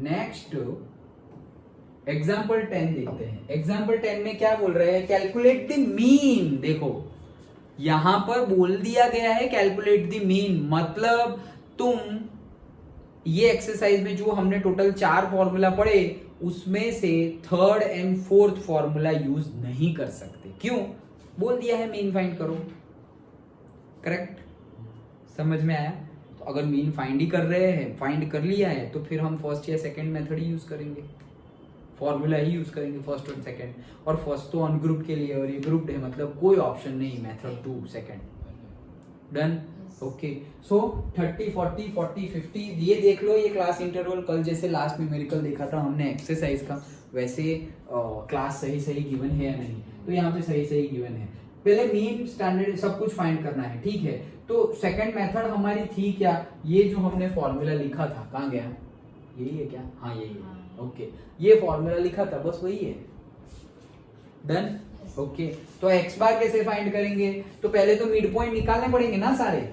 Next example 10 देखते हैं। Example 10 में क्या बोल रहे हैं, कैलकुलेट द मीन। देखो यहां पर बोल दिया गया है कैलकुलेट द मीन, मतलब तुम ये एक्सरसाइज में जो हमने टोटल 4 फॉर्मूला पढ़े उसमें से third and fourth formula use नहीं कर सकते। क्यों? बोल दिया है मीन फाइंड करो। करेक्ट? समझ में आया? तो अगर मीन फाइंड ही कर रहे हैं, फाइंड कर लिया है, तो फिर हम फर्स्ट या सेकंड मेथड ही यूज करेंगे, फॉर्मूला ही यूज करेंगे फर्स्ट और सेकंड। और फर्स्ट तो अनग्रुप के लिए और ये ग्रुप्ड है, मतलब कोई ऑप्शन नहीं मेथड 2 सेकंड। डन? ओके। सो 30 40 40 50 ये देख लो, ये क्लास इंटरवल कल जैसे लास्ट न्यूमेरिकल देखा था हमने एक्सरसाइज का, वैसे क्लास सही सही गिवन है या नहीं, तो यहाँ पे सही सही गिवन है। पहले मीन स्टैंडर्ड सब कुछ फाइंड करना है, ठीक है। तो सेकंड मेथड हमारी थी क्या, ये जो हमने फॉर्मूला लिखा था, कहाँ गया, यही है क्या? हाँ यही है। ओके, ये फॉर्मूला लिखा था, बस वही है। डन? ओके। तो एक्स बार कैसे फाइंड करेंगे, तो पहले तो मिड पॉइंट निकालने पड़ेंगे ना सारे।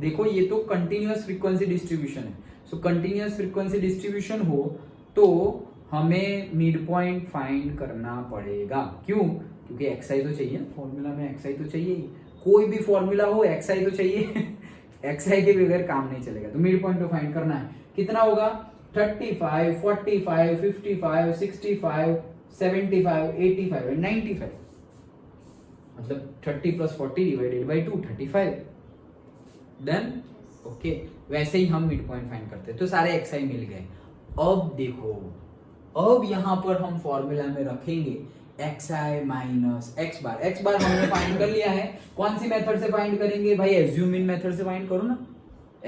देखो ये तो कंटिन्यूअस फ्रीक्वेंसी डिस्ट्रीब्यूशन है, सो कंटिन्यूअस फ्रीक्वेंसी डिस्ट्रीब्यूशन हो तो हमें मिड पॉइंट फाइंड करना पड़ेगा। क्यों? क्योंकि एक्सआई तो चाहिए ना फॉर्मूला में, एक्सआई तो चाहिए ही, कोई भी फॉर्मूला हो एक्सआई तो चाहिए एक्सआई के बगैर काम नहीं चलेगा। तो मिड पॉइंट तो फाइंड करना है, कितना होगा, 35 45 55 65 75 85 एंड 95, मतलब 30 plus 40 divided by 2 35। Done? Okay. वैसे ही हम मिड पॉइंट फाइंड करते हैं, तो सारे एक्सआई मिल गए। अब देखो, अब यहां पर हम फॉर्मूला में रखेंगे xi माइनस x बार हमने फाइंड कर लिया है। कौन सी मेथड से फाइंड करेंगे भाई, एज्यूम इन मेथड से फाइंड करो ना।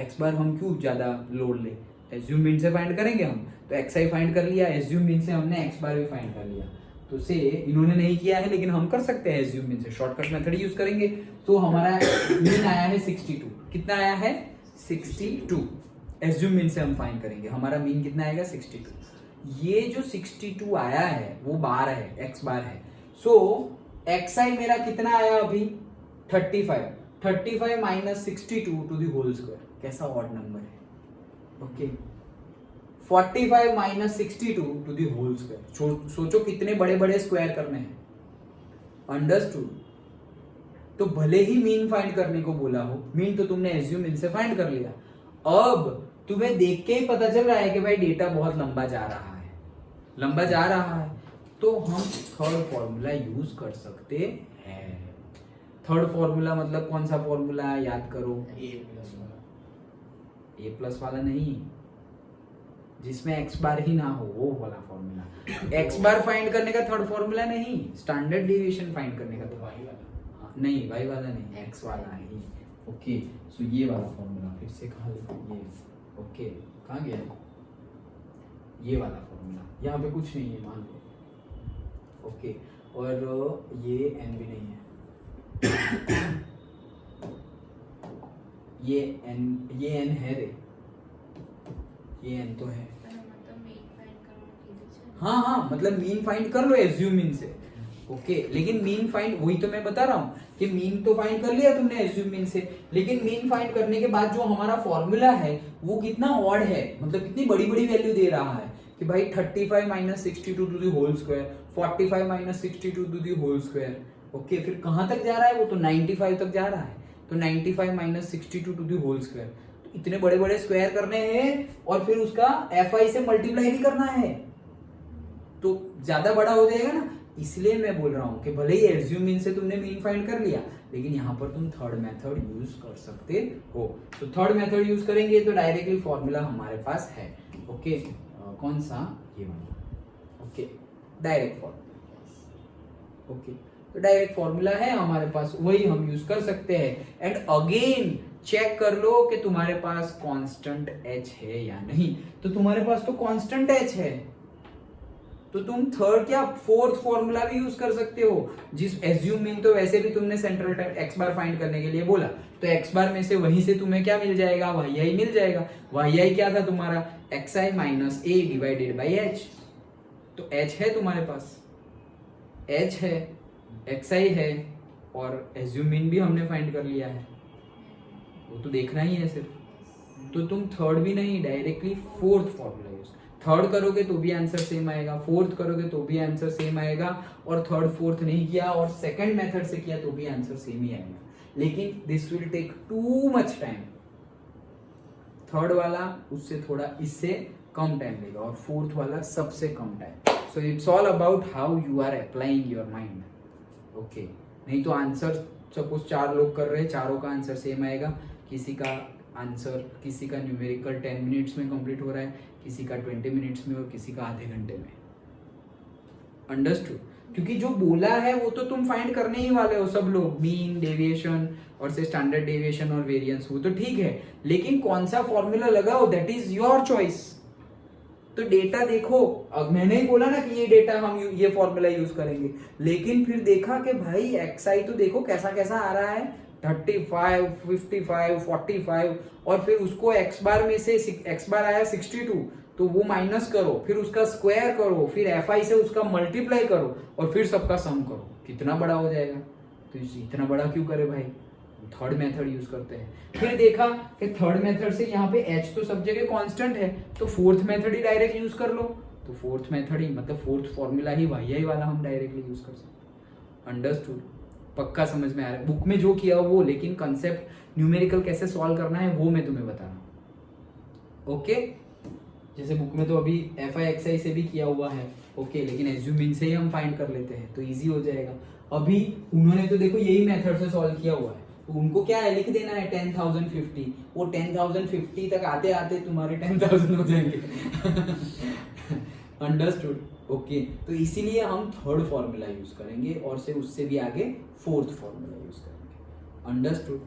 x बार हम क्यों ज्यादा लोड ले, एज्यूम इन से फाइंड करेंगे हम। तो xi फाइंड कर लिया, एज्यूम इन से हमने x बार भी फाइंड कर लिया। तो से इन्होंने नहीं किया है लेकिन हम कर सकते हैं, एज्यूम इन से शॉर्टकट मेथड यूज करेंगे। तो हमारा मीन आया है 62। कितना आया है? 62। एज्यूम इन से हम फाइंड करेंगे, हमारा मीन कितना आएगा, 62। ये जो 62 आया है वो बार है, x बार है। सो xi मेरा कितना आया अभी, 35 minus 62 to the whole square, कैसा ऑड नंबर है। Okay, 45 minus 62 to the whole square. सोचो कितने बड़े बड़े स्क्वायर करने हैं। अंडरस्टूड? तो भले ही मीन फाइंड करने को बोला हो, मीन तो तुमने एज्यूम इन से फाइंड कर लिया, अब तुम्हें देख के ही पता चल रहा है कि भाई डेटा बहुत लंबा जा रहा है, तो हम थर्ड फॉर्मूला यूज कर सकते हैं। थर्ड फॉर्मूला मतलब कौन सा फॉर्मूला, याद करो, ए प्लस वाला नहीं, जिसमें एक्स बार ही ना हो, वो वाला फॉर्मूला। एक्स बार फाइंड करने का थर्ड फॉर्मूला नहीं, स्टैंडर्ड डेविएशन फाइंड करने का। तो नहीं, वाई वाला नहीं, एक्स वाला ही। ओके, सो ये वाला फॉर्मूला फिर से कहा, ये ओके, कहाँ गया ये वाला फॉर्मूला, यहाँ पे कुछ नहीं है मान लो। ओके, और ये एन भी नहीं है ये एन है रे, ये एन तो है। हाँ, मतलब मीन फाइंड कर लो एज्यूम इन से। ओके, लेकिन मीन फाइंड, वही तो मैं बता रहा हूँ कि मीन तो फाइंड कर लिया तुमने एज्यूम मीन से, लेकिन मीन फाइंड करने के बाद जो हमारा फॉर्मूला है वो कितना ऑड है, मतलब कितनी बड़ी बड़ी वैल्यू दे रहा है कि भाई 35 minus 62 to the whole square, 45 minus 62 to the whole square. Okay, फिर कहां तक जा रहा है वो, तो 95 तक जा रहा है। तो 95 minus 62 to the whole square, तो इतने बड़े बड़े स्क्वायर करने हैं और फिर उसका fi से मल्टीप्लाई भी करना है, तो ज्यादा बड़ा हो जाएगा ना। इसलिए मैं बोल रहा हूं कि भले ही एज्यूम इन से तुमने मीन फाइंड कर लिया, लेकिन यहाँ पर तुम थर्ड मेथड यूज कर सकते हो। तो थर्ड मेथड यूज करेंगे तो डायरेक्टली फॉर्मूला हमारे पास है। ओके, कौन सा, ये वाला। Okay, direct formula. ओके, तो डायरेक्ट फॉर्मूला है हमारे पास, वही हम यूज कर सकते हैं। एंड अगेन चेक कर लो कि तुम्हारे पास कांस्टेंट h है या नहीं। तो तुम्हारे पास तो कांस्टेंट h है, तो तुम थर्ड क्या फोर्थ फॉर्मूला भी यूज कर सकते हो, जिस एज्यूम मीन तो वैसे भी तुमने सेंट्रल टाइम एक्स बार फाइंड करने के लिए बोला, तो एक्स बार में से वहीं से तुम्हें क्या मिल जाएगा, वाई आई मिल जाएगा। वाई आई क्या था तुम्हारा, x I minus A divided by H. तो एच है तुम्हारे पास, एच है, एक्स आई है, और एज्यूम मीन भी हमने फाइंड कर लिया है, वो तो देखना ही है सिर्फ। तो तुम थर्ड भी नहीं, directly fourth formula use. Third करोगे तो भी आंसर सेम आएगा, फोर्थ करोगे तो भी आंसर सेम आएगा, और थर्ड फोर्थ नहीं किया और सेकंड मेथड से किया तो भी आंसर सेम ही आएगा। लेकिन this will take too much time. Third वाला उससे थोड़ा इससे कम टाइम लेगा और फोर्थ वाला सबसे कम time. So it's all about how you are applying your mind. Okay, नहीं तो आंसर सपोज 4 लोग कर रहे हैं, चारों का आंसर सेम आएगा। किसी का आंसर, किसी का न्यूमेरिकल 10 मिनट्स में कंप्लीट हो रहा है, किसी का 20 मिनट्स में और किसी का आधे घंटे में। अंडरस्टूड? क्योंकि जो बोला है वो तो तुम फाइंड करने ही वाले हो सब लोग, मीन, डेविएशन और से स्टैंडर्ड डेविएशन और वेरिएंस, वो तो ठीक है, लेकिन कौन सा फॉर्मूला लगाओ दैट इज योर चॉइस। तो डेटा देखो, अब मैंने ही बोला ना कि ये डेटा हम ये फॉर्मूला यूज करेंगे, लेकिन फिर देखा कि भाई एक्सआई तो देखो कैसा कैसा आ रहा है, 35, 55, 45, और फिर उसको एक्स बार में से एक्स बार आया 62, तो वो माइनस करो, फिर उसका स्क्वायर करो, फिर एफ आई से उसका मल्टीप्लाई करो और फिर सबका सम करो, कितना बड़ा हो जाएगा। तो इतना बड़ा क्यों करे भाई, थर्ड मेथड यूज करते हैं। फिर देखा कि थर्ड मेथड से यहाँ पे एच तो सब जगह कांस्टेंट है, तो फोर्थ मेथड ही डायरेक्ट यूज कर लो। तो फोर्थ मेथड ही मतलब फोर्थ फॉर्मूला ही वाई वाला हम डायरेक्टली यूज कर सकते। अंडरस्टूड? पक्का समझ में आ रहा है? बुक में जो किया वो, लेकिन कंसेप्ट न्यूमेरिकल कैसे सॉल्व करना है वो मैं तुम्हें बता रहा हूँ। ओके, जैसे बुक में तो अभी एफ आई एक्स आई से भी किया हुआ है, ओके, लेकिन एज्यूमिंग से ही हम फाइंड कर लेते हैं तो इजी हो जाएगा। अभी उन्होंने तो देखो यही मेथड से सॉल्व किया हुआ है, तो उनको क्या है, लिख देना है 10,050, वो 10,050 तक आते आते तुम्हारे 10,000 हो जाएंगे। अंडरस्टूड? ओके, तो इसीलिए हम थर्ड फॉर्मूला यूज करेंगे और से उससे भी आगे फोर्थ फॉर्मूला यूज करेंगे। अंडरस्टूड?